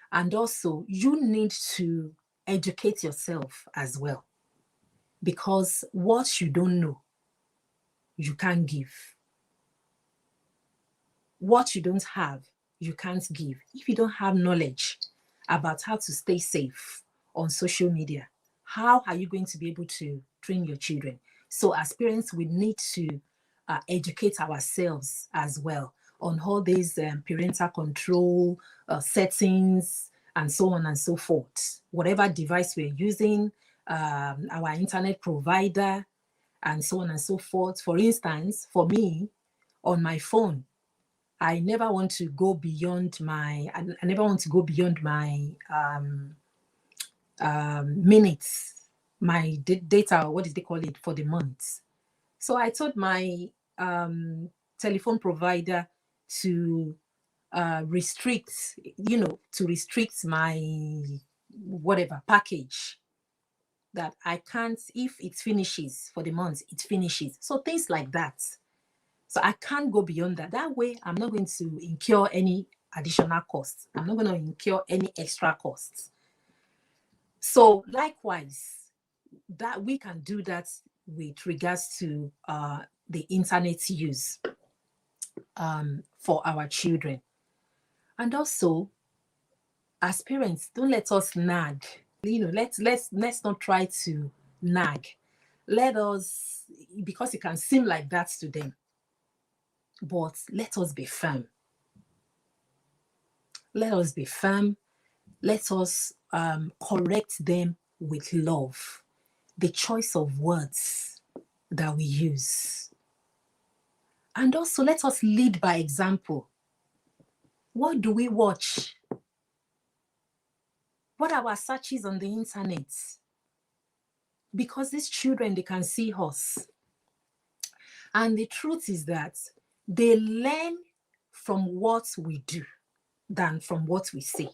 C: And also, you need to educate yourself as well. Because what you don't know, you can't give. What you don't have, you can't give. If you don't have knowledge about how to stay safe on social media, how are you going to be able to train your children? So as parents, we need to educate ourselves as well on all these parental control settings and so on and so forth. Whatever device we're using, our internet provider, and so on and so forth. For instance, for me, on my phone, I never want to go beyond my minutes, my data, what did they call it, for the month. So I told my telephone provider to restrict my whatever package, that I can't, if it finishes for the month, it finishes. So things like that. So I can't go beyond that. That way, I'm not going to incur any additional costs. I'm not going to incur any extra costs. So likewise, that we can do that with regards to the internet use for our children. And also, as parents, don't let us nag. Let's not try to nag. Let us, because it can seem like that to them, but let us be firm. Let us be firm. Let us correct them with love. The choice of words that we use. And also, let us lead by example. What do we watch? What are our searches on the internet? Because these children, they can see us. And the truth is that they learn from what we do than from what we say.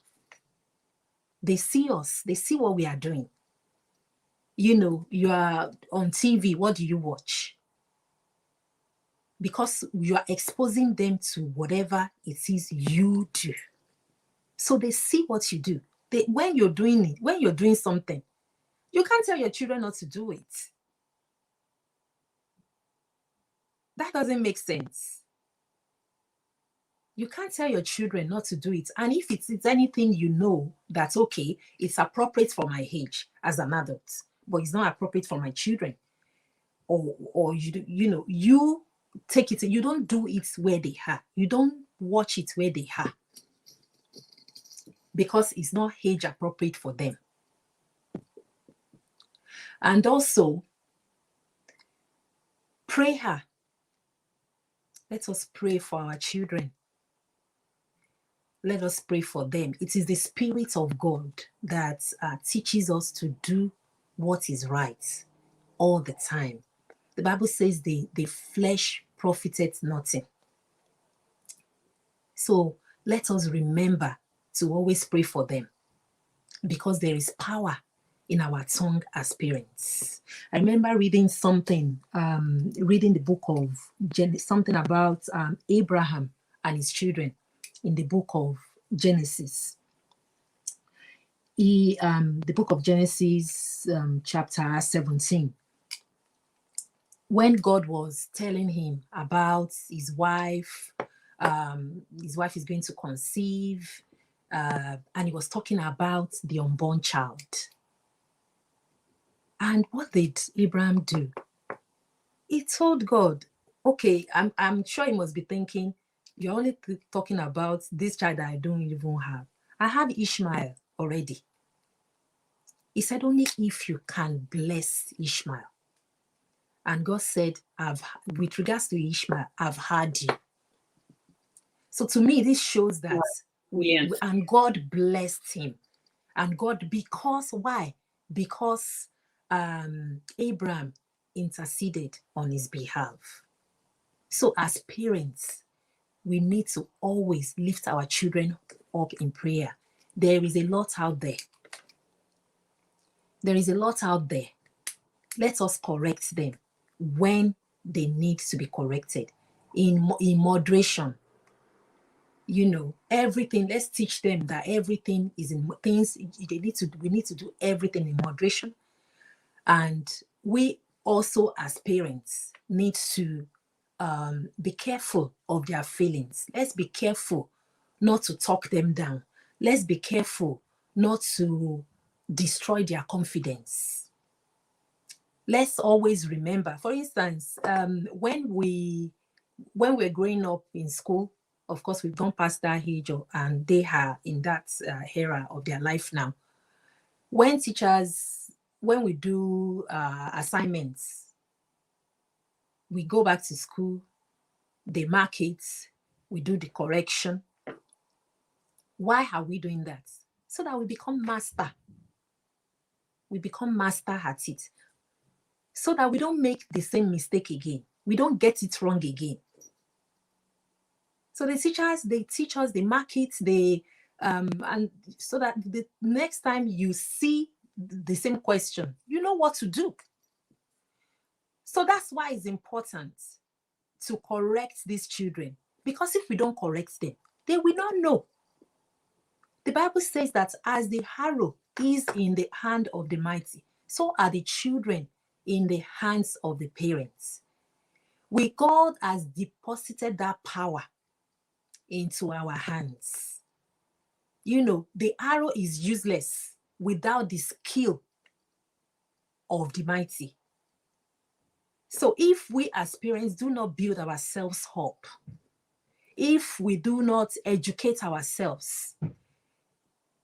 C: They see us, they see what we are doing. You know, you are on TV, what do you watch? Because you are exposing them to whatever it is you do. So they see what you do. When you're doing something, you can't tell your children not to do it. That doesn't make sense. You can't tell your children not to do it. And if it's anything you know that's okay, it's appropriate for my age as an adult, but it's not appropriate for my children. Or you take it, you don't do it where they are. You don't watch it where they are. Because it's not age appropriate for them. And also, prayer. Let us pray for our children. Let us pray for them. It is the Spirit of God that teaches us to do what is right all the time. The Bible says the flesh profiteth nothing. So let us remember to always pray for them, because there is power in our tongue as parents. I remember reading something, reading the book of something about Abraham and his children in the book of Genesis. The book of Genesis, chapter 17. When God was telling him about his wife is going to conceive, and he was talking about the unborn child. And what did Abraham do? He told God, okay, I'm sure he must be thinking, you're only talking about this child that I don't even have. I have Ishmael already. He said, only if you can bless Ishmael. And God said, with regards to Ishmael, I've heard you. So to me, this shows that and God blessed him. And God, because why? Because Abraham interceded on his behalf. So as parents, we need to always lift our children up in prayer. There is a lot out there. There is a lot out there. Let us correct them when they need to be corrected in moderation. You know, everything, let's teach them that everything is in things, we need to do everything in moderation. And we also, as parents, need to be careful of their feelings. Let's be careful not to talk them down. Let's be careful not to destroy their confidence. Let's always remember, for instance, when we're growing up in school, of course, we've gone past that age, and they are in that era of their life now. When we do assignments, we go back to school, they mark it, we do the correction. Why are we doing that? So that we become master. We become master at it. So that we don't make the same mistake again. We don't get it wrong again. So the teachers, they teach us, they mark it, and so that the next time you see the same question, you know what to do. So that's why it's important to correct these children, because if we don't correct them, they will not know. The Bible says that as the arrow is in the hand of the mighty, so are the children in the hands of the parents. God has deposited that power into our hands. You know, the arrow is useless without the skill of the mighty. So if we as parents do not build ourselves up, if we do not educate ourselves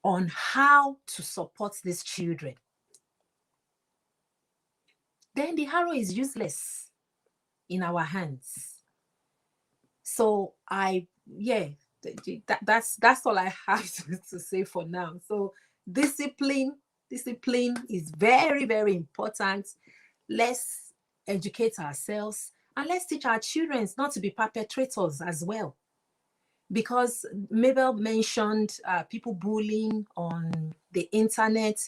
C: on how to support these children, then the arrow is useless in our hands. So that's all I have to say for now. So discipline is very, very important. Let's educate ourselves and let's teach our children not to be perpetrators as well. Because Mabel mentioned people bullying on the internet,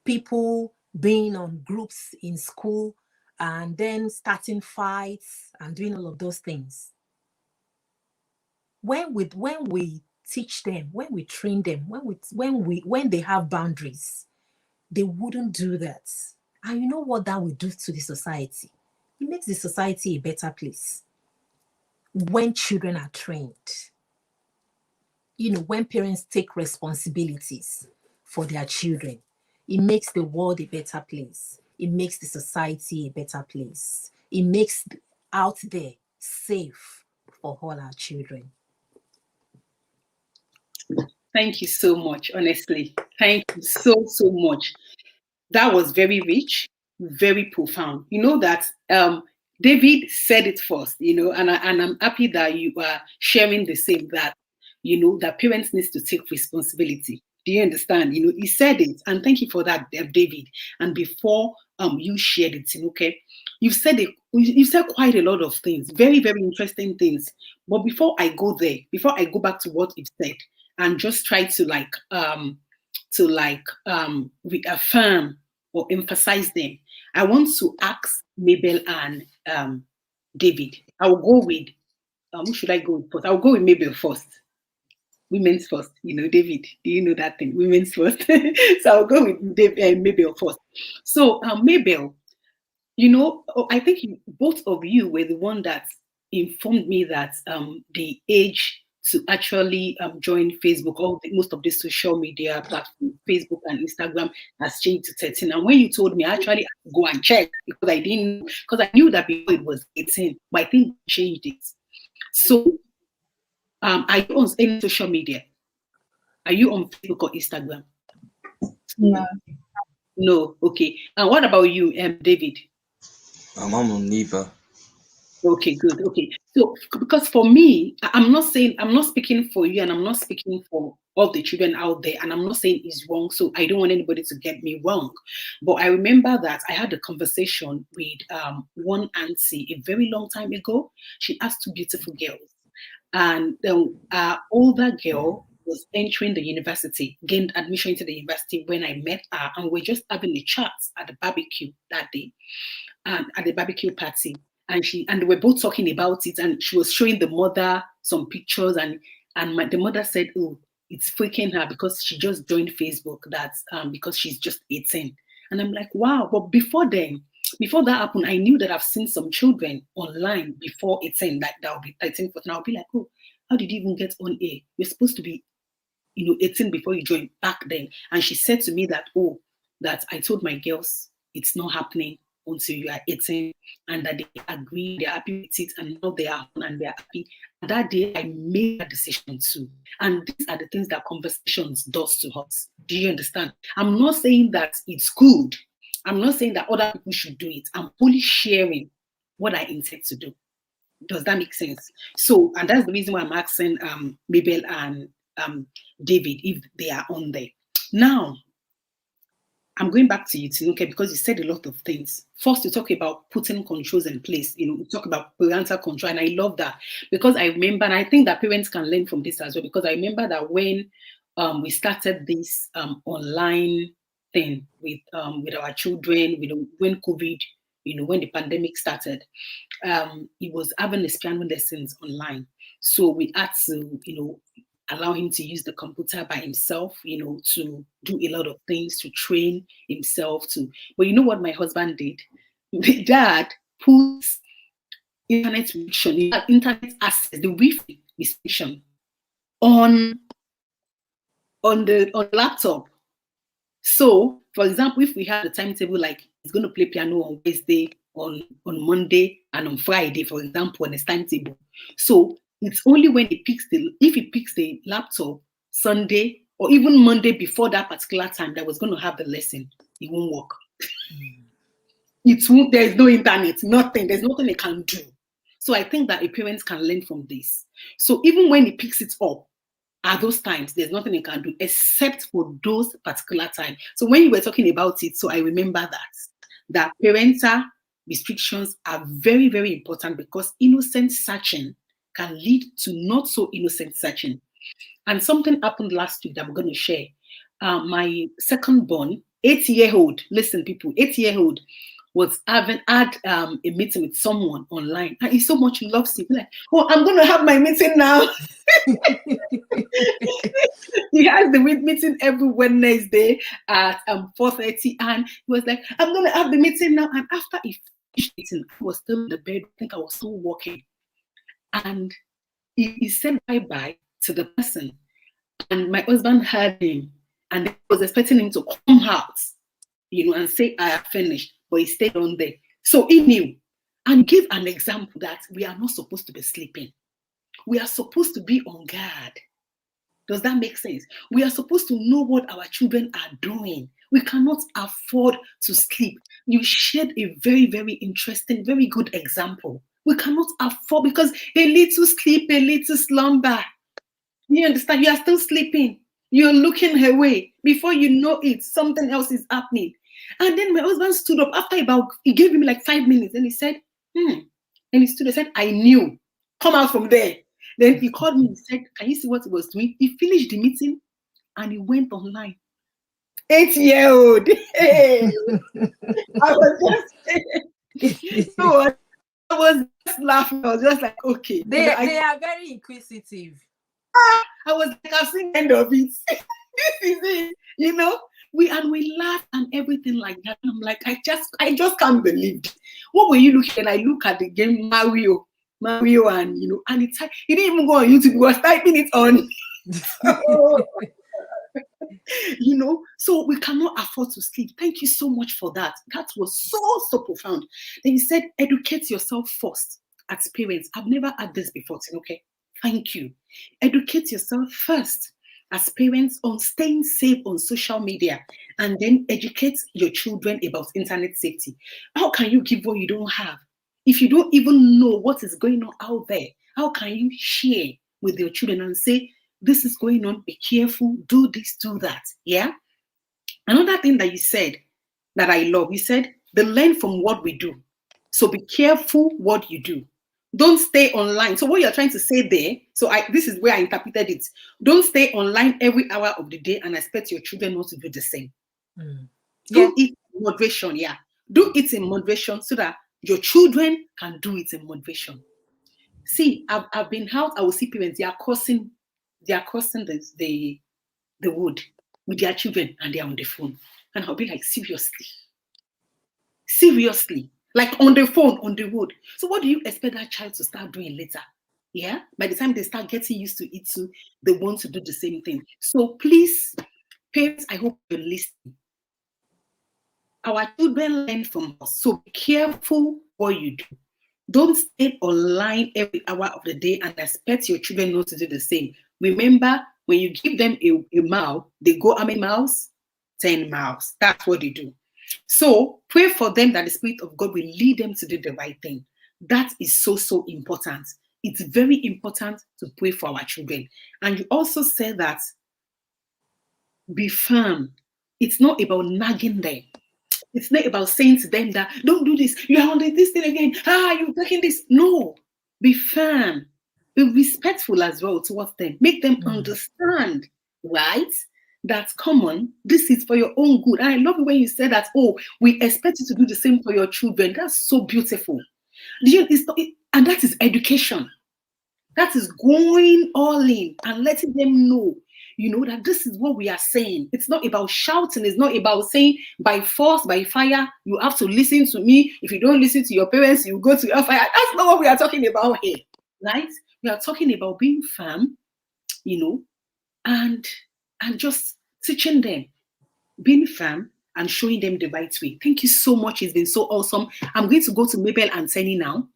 C: people being on groups in school, and then starting fights and doing all of those things. When we teach them, when we train them, when they have boundaries, they wouldn't do that. And you know what that will do to the society? It makes the society a better place. When children are trained, when parents take responsibilities for their children, it makes the world a better place. It makes the society a better place. It makes out there safe for all our children.
A: Thank you so much, honestly. Thank you so much. That was very rich, very profound. You know that David said it first, and I'm happy that you are sharing the same, that, that parents need to take responsibility. Do you understand? He said it, and thank you for that, David. And before you shared it, okay, you've said quite a lot of things, very, very interesting things. But before I go there, before I go back to what you've said, and just try to reaffirm or emphasize them, I want to ask Mabel and David. I will go with who should I go with first? I'll go with Mabel first. Women's first, David, do you know that thing? Women's first. So I'll go with Mabel first. So Mabel, I think both of you were the one that informed me that the age to actually join Facebook, most of the social media platforms, Facebook and Instagram, has changed to 13. And when you told me, I actually had to go and check because I knew that before it was 18, but I think they changed it. So are you on any social media? Are you on Facebook or Instagram?
D: No.
A: No, okay. And what about you, David?
B: I'm on neither.
A: Okay, good. Okay. So, because for me, I'm not speaking for you, and I'm not speaking for all the children out there, and I'm not saying it's wrong. So I don't want anybody to get me wrong. But I remember that I had a conversation with one auntie a very long time ago. She has two beautiful girls, and the older girl was entering the university, gained admission into the university when I met her, and we're just having a chat at the barbecue that day, at the barbecue party. And they were both talking about it, and she was showing the mother some pictures, and the mother said, "Oh, it's freaking her because she just joined Facebook. That's because she's just 18." And I'm like, wow. But before that happened, I knew that I've seen some children online before 18, like that would be 13, 14. I'll be like, oh, how did you even get on air? You're supposed to be 18 before you join back then. And she said to me that, oh, that I told my girls it's not happening until you are 18, and that they agree, they're happy with it, and now they are on and they're happy. And that day I made a decision too. And these are the things that conversations does to us. Do you understand? I'm not saying that it's good. I'm not saying that other people should do it. I'm only sharing what I intend to do. Does that make sense? So, and that's the reason why I'm asking Mabel and David if they are on there. Now, I'm going back to you, Tinuke, because you said a lot of things. First, you talk about putting controls in place. You talk about parental control, and I love that because I remember, and I think that parents can learn from this as well, because I remember that when we started this online thing with our children, when COVID, when the pandemic started, it was having his piano lessons online. So we had to, allow him to use the computer by himself, to do a lot of things, to train himself to. But you know what my husband did? My dad puts internet access, the Wi-Fi restriction on the laptop. So, for example, if we have the timetable, like he's going to play piano on Wednesday, on Monday, and on Friday, for example, on his timetable. So it's only when if he picks the laptop Sunday or even Monday before that particular time that was going to have the lesson, it won't work. It won't, there's no internet, nothing, there's nothing they can do. So I think that a parent can learn from this. So even when he picks it up, at those times, there's nothing he can do except for those particular times. So when you were talking about it, so I remember that parental restrictions are very, very important, because innocent searching can lead to not so innocent searching. And something happened last week that I'm going to share. My second born, 8-year-old, listen people, 8-year-old was had a meeting with someone online, and he so much loves it. Like, oh, I'm going to have my meeting now. He has the meeting every Wednesday at 4:30, and he was like, I'm going to have the meeting now. And after he finished meeting, I was still in the bed. I think I was still walking, and he said bye-bye to the person, and my husband heard him, and I was expecting him to come out, and say, I have finished, but he stayed on there. So he knew, and give an example that we are not supposed to be sleeping. We are supposed to be on guard. Does that make sense? We are supposed to know what our children are doing. We cannot afford to sleep. You shared a very, very interesting, very good example. We cannot afford, because a little sleep, a little slumber. You understand? You are still sleeping. You're looking away. Before you know it, something else is happening. And then my husband stood up after he gave him like 5 minutes, and he said, And he stood and said, I knew. Come out from there. Then he called me and said, can you see what he was doing? He finished the meeting and he went online. 8-year-old. Hey. I was just so I was just laughing. I was just like, okay.
C: They are very inquisitive.
A: I was like, I've seen the end of it. This is it. We laugh and everything like that. And I'm like, I just can't believe it. What were you looking at? I look at the game Mario, and and he didn't even go on YouTube. He was typing it on. So we cannot afford to sleep. Thank you so much for that. That was so profound. Then he said, educate yourself first as parents. I've never had this before. Okay, thank you. Educate yourself first as parents on staying safe on social media, and then educate your children about internet safety. How can you give what you don't have? If you don't even know what is going on out there, how can you share with your children and say, this is going on, be careful, do this, do that? Yeah. Another thing that you said that I love, you said, they learn from what we do. So be careful what you do. Don't stay online. So what you're trying to say there, this is where I interpreted it. Don't stay online every hour of the day and expect your children not to do the same. Do it in moderation, yeah. Do it in moderation so that your children can do it in moderation. See, I've been out, I will see parents, they are crossing the wood with their children, and they're on the phone. And I'll be like, seriously, like on the phone, on the wood. So what do you expect that child to start doing later? Yeah, by the time they start getting used to it too, they want to do the same thing. So please, parents, I hope you're listening. Our children learn from us, so be careful what you do. Don't stay online every hour of the day and expect your children not to do the same. Remember, when you give them a mile, they go how many miles? 10 miles. That's what they do. So pray for them that the Spirit of God will lead them to do the right thing. That is so important. It's very important to pray for our children. And you also said that be firm. It's not about nagging them. It's not about saying to them that, don't do this, you're on this thing again, you're taking this. No, be firm. Be respectful as well towards them. Make them understand, right? That's common. This is for your own good. And I love it when you said that, we expect you to do the same for your children. That's so beautiful. And that is education. That is going all in and letting them know, that this is what we are saying. It's not about shouting. It's not about saying by force, by fire, you have to listen to me. If you don't listen to your parents, you go to your fire. That's not what we are talking about here, right? We are talking about being firm, and just teaching them, being firm and showing them the right way. Thank you so much. It's been so awesome. I'm going to go to Mabel and Tenny now.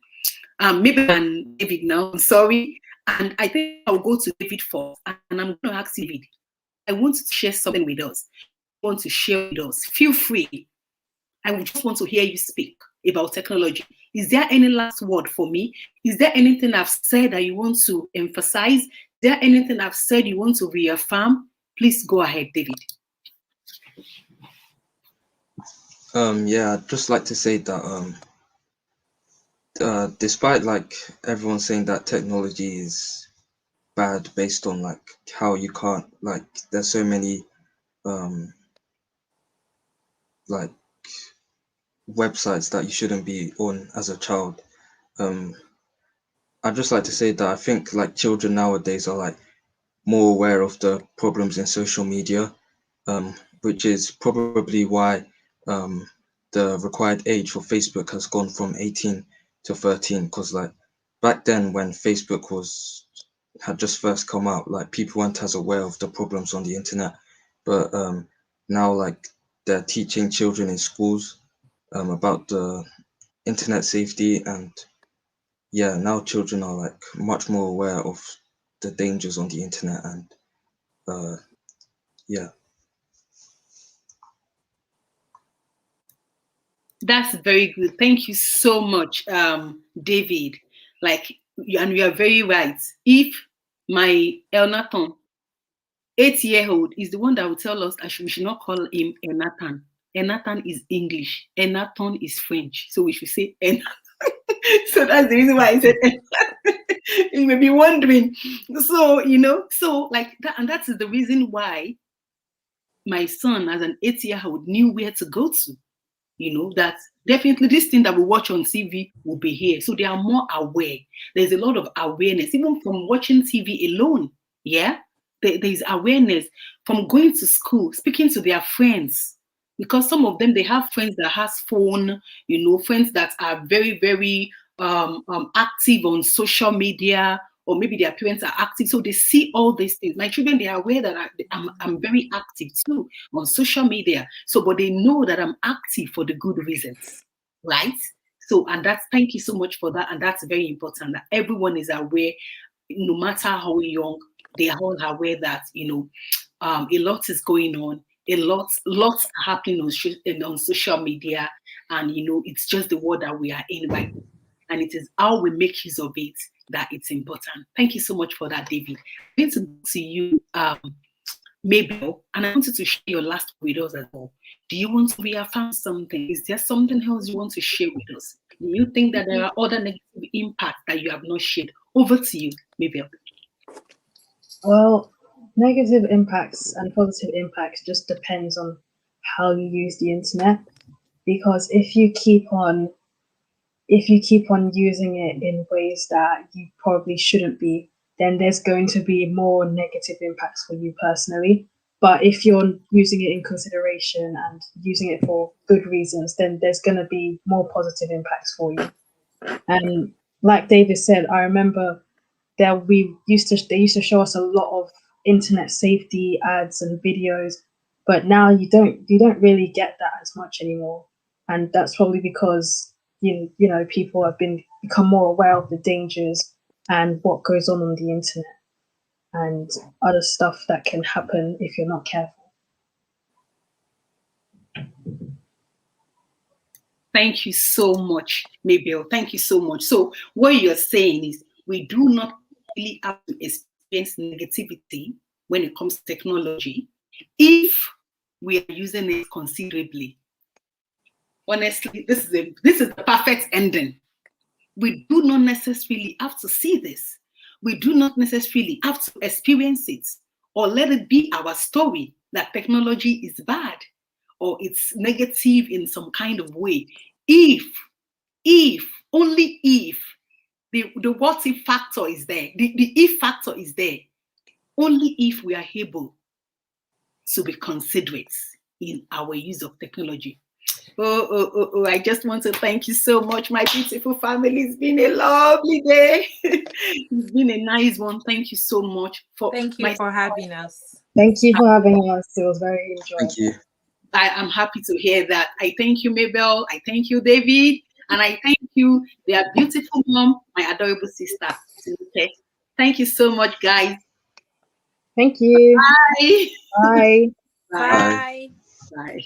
A: Mabel and David now. I'm sorry. And I think I'll go to David first. And I'm going to ask David, I want to share something with us. I want to share with us. Feel free. I would just want to hear you speak about technology. Is there any last word for me? Is there anything I've said that you want to emphasize? Is there anything I've said you want to reaffirm? Please go ahead, David.
B: Yeah, I'd just like to say that despite like everyone saying that technology is bad based on like how you can't, like there's so many like websites that you shouldn't be on as a child. I'd just like to say that I think like children nowadays are like more aware of the problems in social media, which is probably why the required age for Facebook has gone from 18 to 13. Because like back then when Facebook had just first come out, like people weren't as aware of the problems on the internet. But now like they're teaching children in schools about the internet safety, and yeah, now children are like much more aware of the dangers on the internet, and yeah.
A: That's very good. Thank you so much, David. Like, and you are very right. If my Elnathan, 8-year-old, is the one that will tell us that we should not call him Elnathan. Elnathan is English. Elnathan is French. So we should say Elnathan. So that's the reason why I said you may be wondering. So, so like that, and that is the reason why my son, as an 8-year-old, knew where to go to. That definitely this thing that we watch on TV will be here. So they are more aware. There's a lot of awareness, even from watching TV alone. Yeah, there's awareness from going to school, speaking to their friends, because some of them, they have friends that has phone, friends that are very, very active on social media, or maybe their parents are active, so they see all these things. My children, they are aware that I'm very active too on social media. So, but they know that I'm active for the good reasons, right? So, and thank you so much for that. And that's very important that everyone is aware, no matter how young, they are all aware that, a lot is going on. Lots happening on social media, and it's just the world that we are in right now. And it is how we make use of it that it's important. Thank you so much for that, David. I'm going to go to you, Mabel, and I wanted to share your last with us as well. Do you want to reaffirm something? Is there something else you want to share with us? Do you think that there are other negative impacts that you have not shared? Over to you, Mabel.
D: Well, negative impacts and positive impacts just depends on how you use the internet. Because if you keep on using it in ways that you probably shouldn't be, then there's going to be more negative impacts for you personally. But if you're using it in consideration and using it for good reasons, then there's going to be more positive impacts for you. And like David said, I remember that they used to show us a lot of internet safety ads and videos, but now you don't really get that as much anymore. And that's probably because people have become more aware of the dangers and what goes on the internet and other stuff that can happen if you're not careful.
A: Thank you so much, Mabel. Thank you so much. So what you're saying is we do not really have to experience negativity when it comes to technology if we are using it considerably. Honestly, this is the perfect ending. We do not necessarily have to see this. We do not necessarily have to experience it or let it be our story that technology is bad or it's negative in some kind of way. Only if the what if factor is there, the if factor is there, only if we are able to be considerate in our use of technology. Oh, I just want to thank you so much, my beautiful family. It's been a lovely day. It's been a nice one. Thank you so much.
C: Thank you for having us.
D: Thank you for having us. It was very enjoyable.
B: Thank you.
A: I am happy to hear that. I thank you, Mabel. I thank you, David. And I thank you, their beautiful mom, my adorable sister. Okay. Thank you so much, guys.
D: Thank you.
A: Bye.
D: Bye.
C: Bye.
A: Bye.